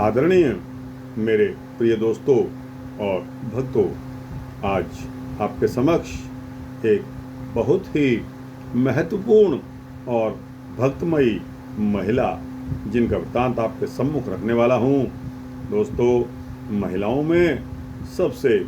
आदरणीय मेरे प्रिय दोस्तों और भक्तों, आज आपके समक्ष एक बहुत ही महत्वपूर्ण और भक्तमयी महिला जिनका वृत्तांत आपके सम्मुख रखने वाला हूँ। दोस्तों, महिलाओं में सबसे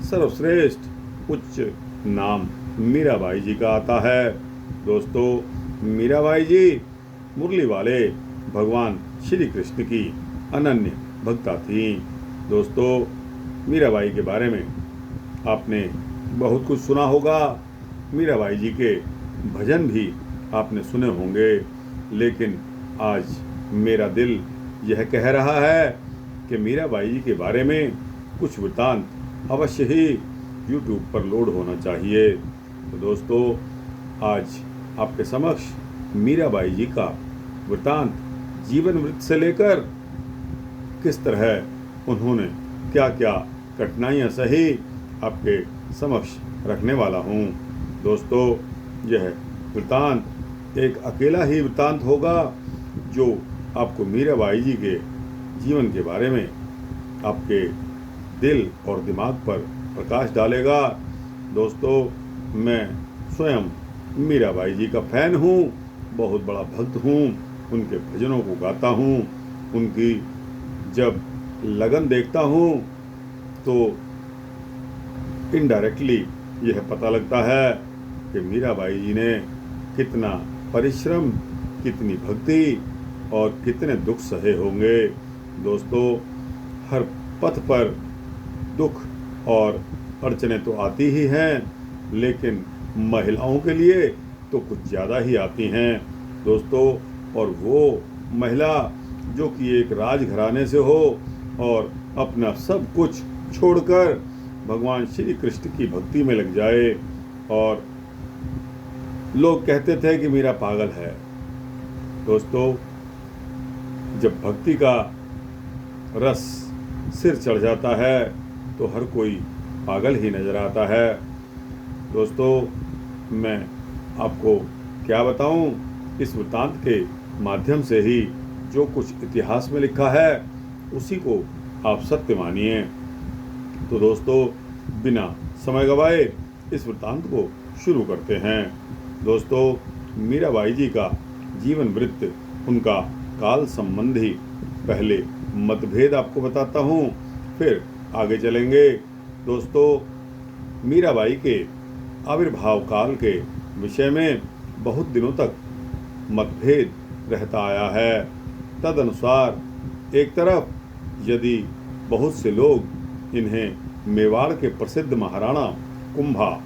सर्वश्रेष्ठ उच्च नाम मीराबाई जी का आता है। दोस्तों, मीराबाई जी मुरली वाले भगवान श्री कृष्ण की अनन्य भक्ता थीं। दोस्तों, मीराबाई के बारे में आपने बहुत कुछ सुना होगा। मीराबाई जी के भजन भी आपने सुने होंगे, लेकिन आज मेरा दिल यह कह रहा है कि मीराबाई जी के बारे में कुछ वृत्तांत अवश्य ही यूट्यूब पर लोड होना चाहिए। तो दोस्तों, आज आपके समक्ष मीराबाई जी का वृत्तांत जीवन वृत्त से लेकर किस तरह उन्होंने क्या क्या कठिनाइयाँ सही आपके समक्ष रखने वाला हूँ। दोस्तों, यह वृत्तांत एक अकेला ही वृत्तांत होगा जो आपको मीराबाई जी के जीवन के बारे में आपके दिल और दिमाग पर प्रकाश डालेगा। दोस्तों, मैं स्वयं मीराबाई जी का फैन हूँ, बहुत बड़ा भक्त हूँ, उनके भजनों को गाता हूँ। उनकी जब लगन देखता हूँ तो इनडायरेक्टली यह पता लगता है कि मीराबाई जी ने कितना परिश्रम, कितनी भक्ति और कितने दुख सहे होंगे। दोस्तों, हर पथ पर दुख और अड़चने तो आती ही हैं, लेकिन महिलाओं के लिए तो कुछ ज़्यादा ही आती हैं। दोस्तों, और वो महिला जो कि एक राजघराने से हो और अपना सब कुछ छोड़कर भगवान श्री कृष्ण की भक्ति में लग जाए। और लोग कहते थे कि मीरा पागल है। दोस्तों, जब भक्ति का रस सिर चढ़ जाता है तो हर कोई पागल ही नजर आता है। दोस्तों, मैं आपको क्या बताऊं, इस वृत्तांत के माध्यम से ही जो कुछ इतिहास में लिखा है उसी को आप सत्य मानिए। तो दोस्तों, बिना समय गवाए इस वृत्तांत को शुरू करते हैं। दोस्तों, मीराबाई जी का जीवन वृत्त, उनका काल संबंधी पहले मतभेद आपको बताता हूँ, फिर आगे चलेंगे। दोस्तों, मीराबाई के आविर्भाव काल के विषय में बहुत दिनों तक मतभेद रहता आया है। तदनुसार एक तरफ यदि बहुत से लोग इन्हें मेवाड़ के प्रसिद्ध महाराणा कुंभा,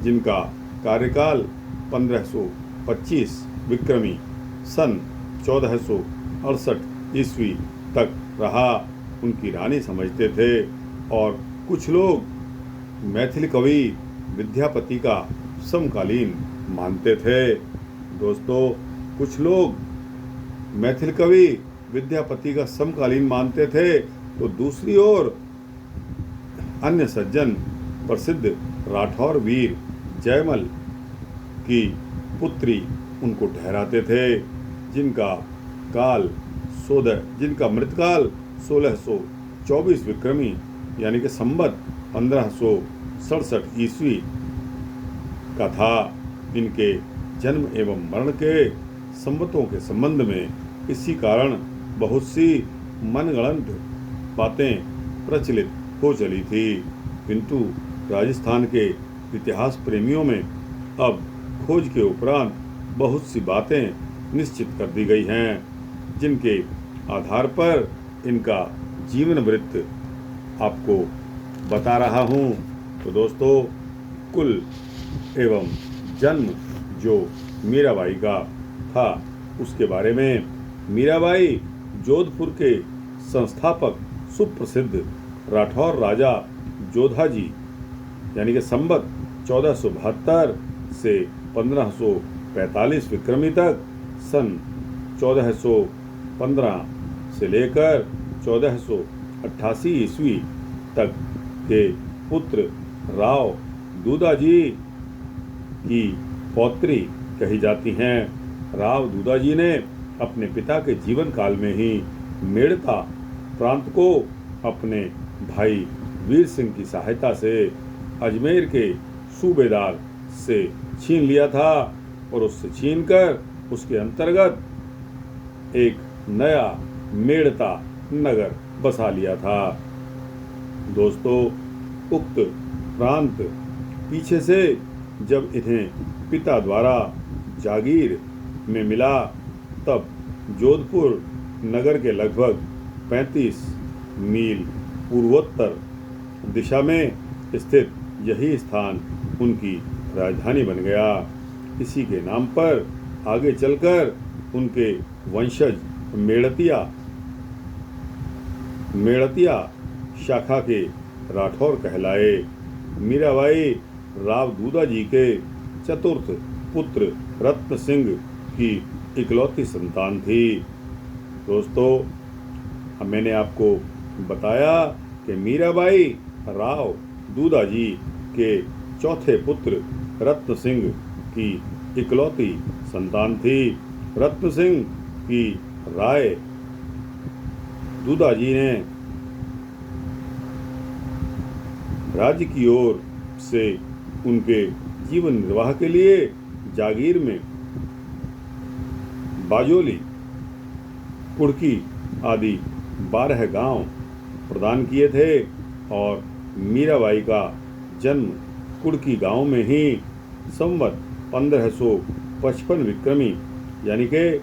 जिनका कार्यकाल 1525 विक्रमी सन 1468 ईस्वी तक रहा, उनकी रानी समझते थे, और कुछ लोग मैथिली कवि विद्यापति का समकालीन मानते थे। दोस्तों, कुछ लोग मैथिली कवि विद्यापति का समकालीन मानते थे, तो दूसरी ओर अन्य सज्जन प्रसिद्ध राठौर वीर जयमल की पुत्री उनको ठहराते थे, जिनका मृतकाल 1624 विक्रमी यानी कि संवत 1567 ईस्वी का था। इनके जन्म एवं मरण के संवतों के संबंध में इसी कारण बहुत सी मनगढ़ंत बातें प्रचलित हो चली थी, किंतु राजस्थान के इतिहास प्रेमियों में अब खोज के उपरांत बहुत सी बातें निश्चित कर दी गई हैं, जिनके आधार पर इनका जीवन वृत्त आपको बता रहा हूँ। तो दोस्तों, कुल एवं जन्म जो मीराबाई का था उसके बारे में, मीराबाई जोधपुर के संस्थापक सुप्रसिद्ध राठौर राजा जोधाजी यानी कि संवत 1472 से 1545 विक्रमी तक सन 1415 से लेकर 1488 ईस्वी तक के पुत्र राव दूदाजी की पौत्री कही जाती हैं। राव दूदाजी ने अपने पिता के जीवन काल में ही मेड़ता प्रांत को अपने भाई वीर सिंह की सहायता से अजमेर के सूबेदार से छीन लिया था और उससे छीनकर उसके अंतर्गत एक नया मेड़ता नगर बसा लिया था। दोस्तों, उक्त प्रांत पीछे से जब इन्हें पिता द्वारा जागीर में मिला, तब जोधपुर नगर के लगभग 35 मील पूर्वोत्तर दिशा में स्थित यही स्थान उनकी राजधानी बन गया। इसी के नाम पर आगे चलकर उनके वंशज मेड़तिया शाखा के राठौर कहलाए। मीराबाई राव दूधा जी के चतुर्थ पुत्र रत्न सिंह की इकलौती संतान थी। दोस्तों, मैंने आपको बताया कि मीराबाई राव दूधा जी के चौथे पुत्र रत्न सिंह की इकलौती संतान थी। रत्न सिंह की राय दूधा जी ने राज्य की ओर से उनके जीवन निर्वाह के लिए जागीर में बाजोली, कुड़की आदि 12 गांव प्रदान किए थे और मीराबाई का जन्म कुड़की गांव में ही संवत 1555 विक्रमी यानी के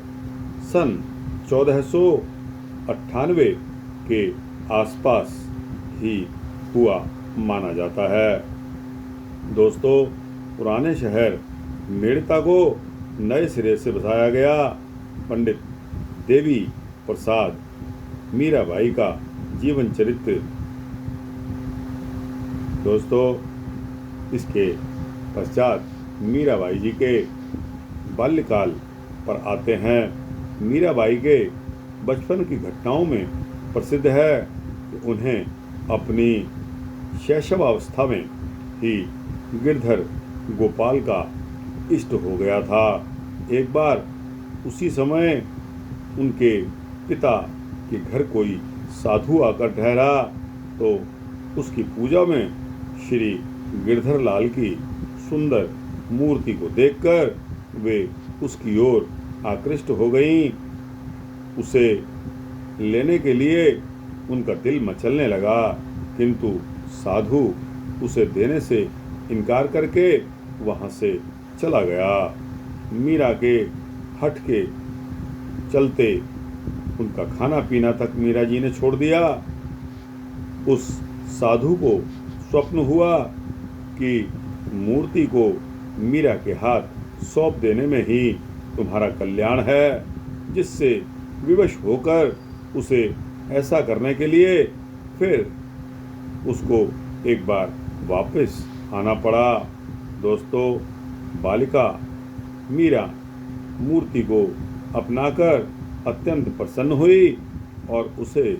सन 1498 के आसपास ही हुआ माना जाता है। दोस्तों, पुराने शहर मेड़ता को नए सिरे से बसाया गया। पंडित देवी प्रसाद मीराबाई का जीवन चरित्र। दोस्तों, इसके पश्चात मीराबाई जी के बाल्यकाल पर आते हैं। मीराबाई के बचपन की घटनाओं में प्रसिद्ध है कि उन्हें अपनी शैशवावस्था में ही गिरधर गोपाल का इष्ट हो गया था। एक बार उसी समय उनके पिता के घर कोई साधु आकर ठहरा तो उसकी पूजा में श्री गिरधर लाल की सुंदर मूर्ति को देखकर वे उसकी ओर आकृष्ट हो गईं। उसे लेने के लिए उनका दिल मचलने लगा, किंतु साधु उसे देने से इनकार करके वहां से चला गया। मीरा के हठ के चलते उनका खाना पीना तक मीरा जी ने छोड़ दिया। उस साधु को स्वप्न हुआ कि मूर्ति को मीरा के हाथ सौंप देने में ही तुम्हारा कल्याण है, जिससे विवश होकर उसे ऐसा करने के लिए फिर उसको एक बार वापस आना पड़ा। दोस्तों, बालिका मीरा मूर्ति को अपनाकर अत्यंत प्रसन्न हुई और उसे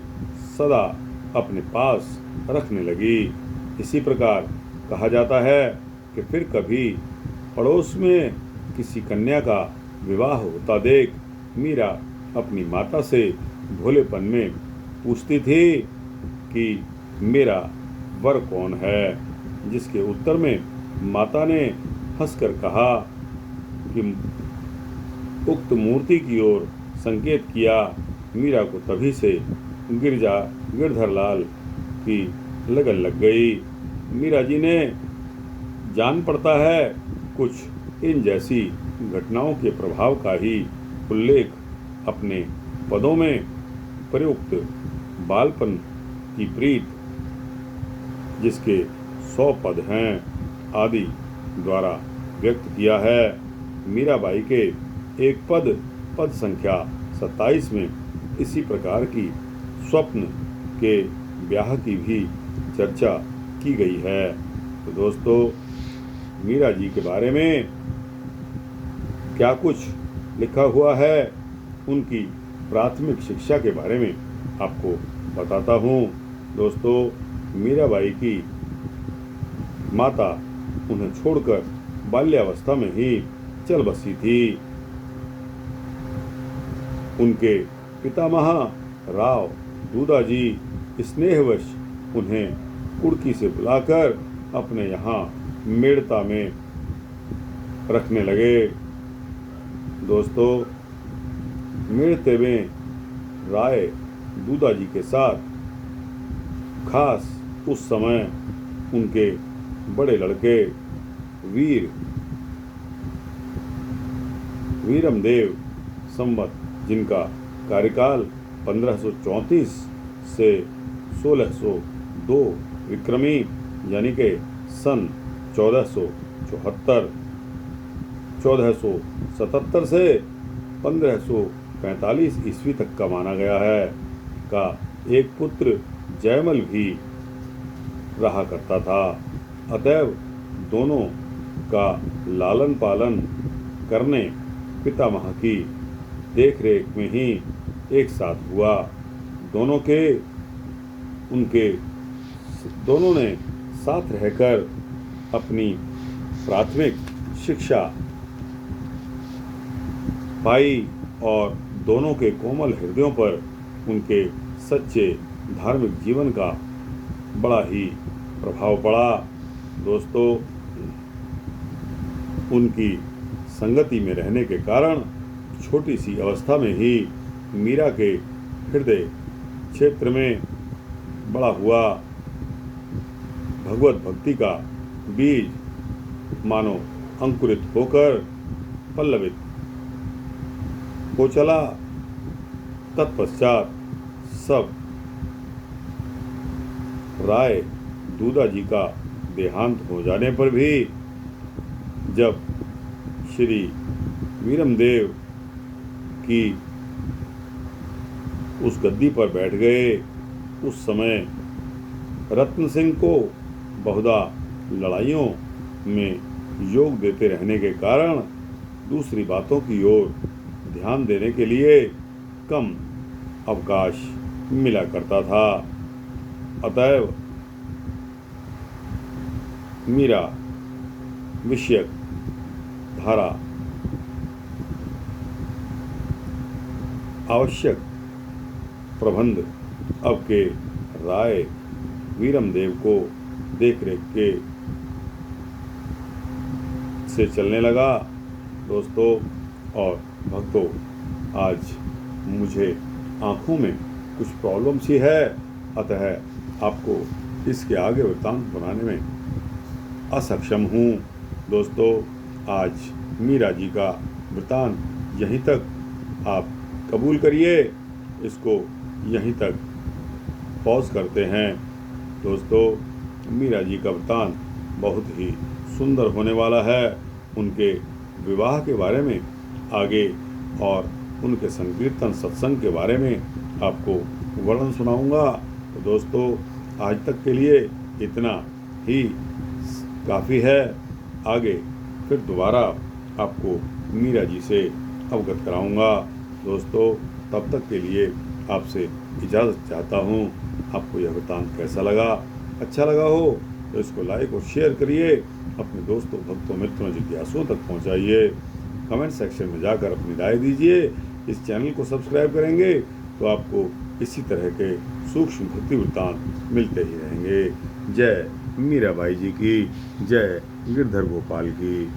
सदा अपने पास रखने लगी। इसी प्रकार कहा जाता है कि फिर कभी पड़ोस में किसी कन्या का विवाह होता देख मीरा अपनी माता से भोलेपन में पूछती थी कि मेरा वर कौन है, जिसके उत्तर में माता ने हंसकर कहा कि उक्त मूर्ति की ओर संकेत किया। मीरा को तभी से गिरधरलाल की लगन लग गई। मीरा जी ने जान पड़ता है कुछ इन जैसी घटनाओं के प्रभाव का ही उल्लेख अपने पदों में प्रयुक्त बालपन की प्रीत, जिसके 100 पद हैं, आदि द्वारा व्यक्त किया है। मीराबाई के एक पद संख्या 27 में इसी प्रकार की स्वप्न के ब्याह की भी चर्चा की गई है। तो दोस्तों, मीरा जी के बारे में क्या कुछ लिखा हुआ है, उनकी प्राथमिक शिक्षा के बारे में आपको बताता हूँ। दोस्तों, मीराबाई की माता उन्हें छोड़कर बाल्यावस्था में ही चल बसी थी। उनके पितामह राव दूधा जी स्नेहवश उन्हें कुड़की से बुलाकर अपने यहाँ मेड़ता में रखने लगे। दोस्तों, मेड़ते में राय दूधा जी के साथ खास उस समय उनके बड़े लड़के वीरमदेव संवत, जिनका कार्यकाल 1534 से 1602 विक्रमी यानी के सन 1477 से 1545 ईस्वी तक का माना गया है, का एक पुत्र जयमल भी रहा करता था। अतएव दोनों का लालन पालन करने पितामह की देखरेख में ही एक साथ हुआ। दोनों ने साथ रहकर अपनी प्राथमिक शिक्षा पाई और दोनों के कोमल हृदयों पर उनके सच्चे धार्मिक जीवन का बड़ा ही प्रभाव पड़ा। दोस्तों, उनकी संगति में रहने के कारण छोटी सी अवस्था में ही मीरा के हृदय क्षेत्र में बड़ा हुआ भगवत भक्ति का बीज मानो अंकुरित होकर पल्लवित हो चला। तत्पश्चात सब राय दूधा जी का देहांत हो जाने पर भी जब श्री वीरमदेव की उस गद्दी पर बैठ गए, उस समय रत्न सिंह को बहुधा लड़ाइयों में योग देते रहने के कारण दूसरी बातों की ओर ध्यान देने के लिए कम अवकाश मिला करता था। अतएव मीरा विषयक धारा आवश्यक प्रबंध अब के राय वीरमदेव को देखरेख के से चलने लगा। दोस्तों और भक्तों, आज मुझे आँखों में कुछ प्रॉब्लम सी है, अतः आपको इसके आगे वृत्तांत बनाने में असक्षम हूँ। दोस्तों, आज मीरा जी का वृत्तांत यहीं तक आप कबूल करिए, इसको यहीं तक पॉज करते हैं। दोस्तों, मीरा जी का वृत्तांत बहुत ही सुंदर होने वाला है। उनके विवाह के बारे में आगे और उनके संकीर्तन सत्संग के बारे में आपको वर्णन सुनाऊंगा। तो दोस्तों, आज तक के लिए इतना ही काफ़ी है। आगे फिर दोबारा आपको मीरा जी से अवगत कराऊंगा। दोस्तों, तब तक के लिए आपसे इजाज़त चाहता हूँ। आपको यह वृत्तांत कैसा लगा? अच्छा लगा हो तो इसको लाइक और शेयर करिए, अपने दोस्तों, भक्तों, मित्रों, जिज्ञासुओं तक पहुँचाइए। कमेंट सेक्शन में जाकर अपनी राय दीजिए। इस चैनल को सब्सक्राइब करेंगे तो आपको इसी तरह के सूक्ष्म भक्ति वृत्तांत मिलते ही रहेंगे। जय मीराबाई जी की, जय गिरधर गोपाल की।